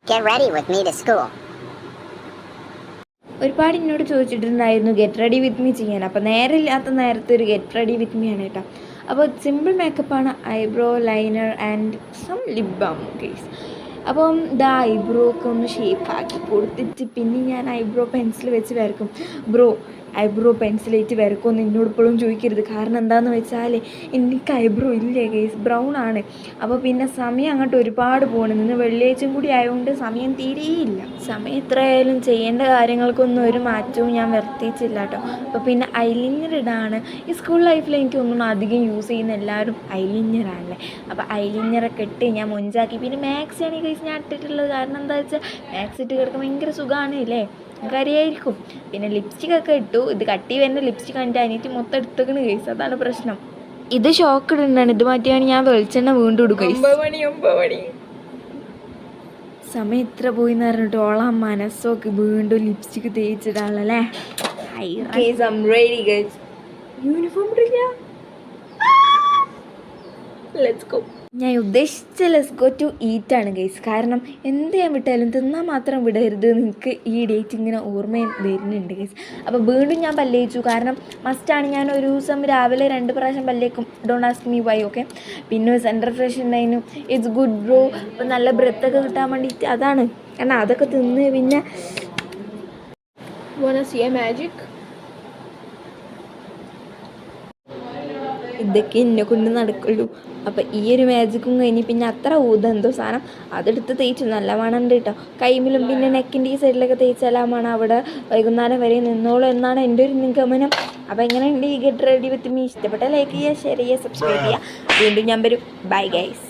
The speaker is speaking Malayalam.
Get ready with me to school. ഒരുപാട് എന്നോട് ചോദിച്ചിട്ടുണ്ടായിരുന്നു ഗെറ്റ് റെഡി വിത്ത് മീ ചെയ്യാൻ. അപ്പോൾ നേരമില്ലാത്ത നേരത്തെ ഒരു ഗെറ്റ് റെഡി വിത്ത് മീ ആണ് കേട്ടോ. അപ്പോൾ സിമ്പിൾ മേക്കപ്പാണ്, eyebrow liner and some lip balm case. അപ്പം ഇതാ ഐബ്രോ ഒക്കെ ഒന്ന് ഷേപ്പാക്കി കൊടുത്തിട്ട് പിന്നെ ഞാൻ ഐബ്രോ പെൻസിൽ വെച്ച് വരക്കും. ബ്രോ ഐബ്രോ പെൻസിലേറ്റ് വരക്കുമെന്ന് എന്നോട് ഇപ്പോഴും ചോദിക്കരുത്. കാരണം എന്താണെന്ന് വെച്ചാൽ എനിക്ക് ഐബ്രോ ഇല്ലേ കേസ്, ബ്രൗൺ ആണ്. അപ്പോൾ പിന്നെ സമയം അങ്ങോട്ട് ഒരുപാട് പോകണം. ഇന്ന് വെള്ളിയാഴ്ചയും കൂടി ആയതുകൊണ്ട് സമയം തീരെയില്ല. സമയം എത്രയായാലും ചെയ്യേണ്ട കാര്യങ്ങൾക്കൊന്നും ഒരു മാറ്റവും ഞാൻ വരുത്തിയിട്ടില്ല കേട്ടോ. അപ്പോൾ പിന്നെ ഐലൈനർ ഇടാണ്. ഈ സ്കൂൾ ലൈഫിൽ എനിക്കൊന്നും അധികം യൂസ് ചെയ്യുന്ന എല്ലാവരും ഐലൈനറാണല്ലേ. അപ്പോൾ ഐലൈനറൊക്കെ ഇട്ട് ഞാൻ മൊഞ്ചാക്കി. പിന്നെ മാക്സ് ആണ് ഈ കേസ് ഞാൻ ഇട്ടിട്ടുള്ളത്. കാരണം എന്താ വെച്ചാൽ മാക്സ് ഇട്ട് കിടക്കാൻ ഭയങ്കര സുഖമാണ് അല്ലേ, കാര്യമായിരിക്കും. പിന്നെ ലിപ്സ്റ്റിക്കൊക്കെ ഇട്ടു. ഇത് കട്ടി വരുന്ന ലിപ്സ്റ്റിക് കണ്ടിട്ട് അനിയത്തി മൊത്തം എടുത്തേക്കണ് കേസ്, അതാണ് പ്രശ്നം. ഇത് ഷോക്ക് ഇടുന്നതാണ്. ഇത് മാറ്റിയാണ് ഞാൻ വെളിച്ചെണ്ണ വീണ്ടും ഇടും. 9 മണി സമയം ഇത്ര പോയി എന്ന് പറഞ്ഞിട്ട് ഓളാ മനസ്സൊക്കെ വീണ്ടും ലിപ്സ്റ്റിക്ക് തേച്ചിടാണല്ലേ. യൂണിഫോം ഇടില്ല. Let's go. ഞാൻ ഉദ്ദേശിച്ച ലെറ്റ്സ് ഗോ ടു ഈറ്റ് ആണ് ഗൈസ്. കാരണം എന്ത് ഞാൻ വിട്ടാലും തിന്നാൽ മാത്രം വിടരുത് എന്ന് എനിക്ക് ഈ ഡേറ്റ് ഇങ്ങനെ ഓർമ്മ വരുന്നുണ്ട് ഗൈസ്. അപ്പോൾ വീണ്ടും ഞാൻ പല്ലേച്ചു. കാരണം മസ്റ്റാണ്. ഞാൻ ഒരു ദിവസം രാവിലെ 2 പ്രാവശ്യം പല്ലേക്കും. Don't ask me why. Okay. പിന്നെ സെൻറ്റർ ഫ്രഷ് ഉണ്ടായിരുന്നു. It's good bro. അപ്പോൾ നല്ല ബ്രെത്തൊക്കെ കിട്ടാൻ വേണ്ടിയിട്ട് അതാണ്. കാരണം അതൊക്കെ തിന്ന് പിന്നെ മാജിക് ഇതൊക്കെ എന്നെ കൊണ്ട് നടക്കുള്ളൂ. അപ്പം ഈ ഒരു മാജിക്കും കഴിഞ്ഞ് പിന്നെ അത്ര എന്തോ സാധനം അതെടുത്ത് തേച്ചു. നല്ല മണമുണ്ട് കേട്ടോ. കൈമിലും പിന്നെ നെക്കിൻ്റെ ഈ സൈഡിലൊക്കെ തേച്ചാലാമാണ് അവിടെ വൈകുന്നേരം വരെ നിന്നോളൂ എന്നാണ് എൻ്റെ ഒരു നിഗമനം. അപ്പോൾ എങ്ങനെയുണ്ട് ഈ ഗെറ്റ് റെഡി വിത്ത് മീ? ഇഷ്ടപ്പെട്ട ലൈക്ക് ചെയ്യുക, ഷെയർ ചെയ്യുക, സബ്സ്ക്രൈബ് ചെയ്യുക. വീണ്ടും ഞാൻ വരും. Bye guys.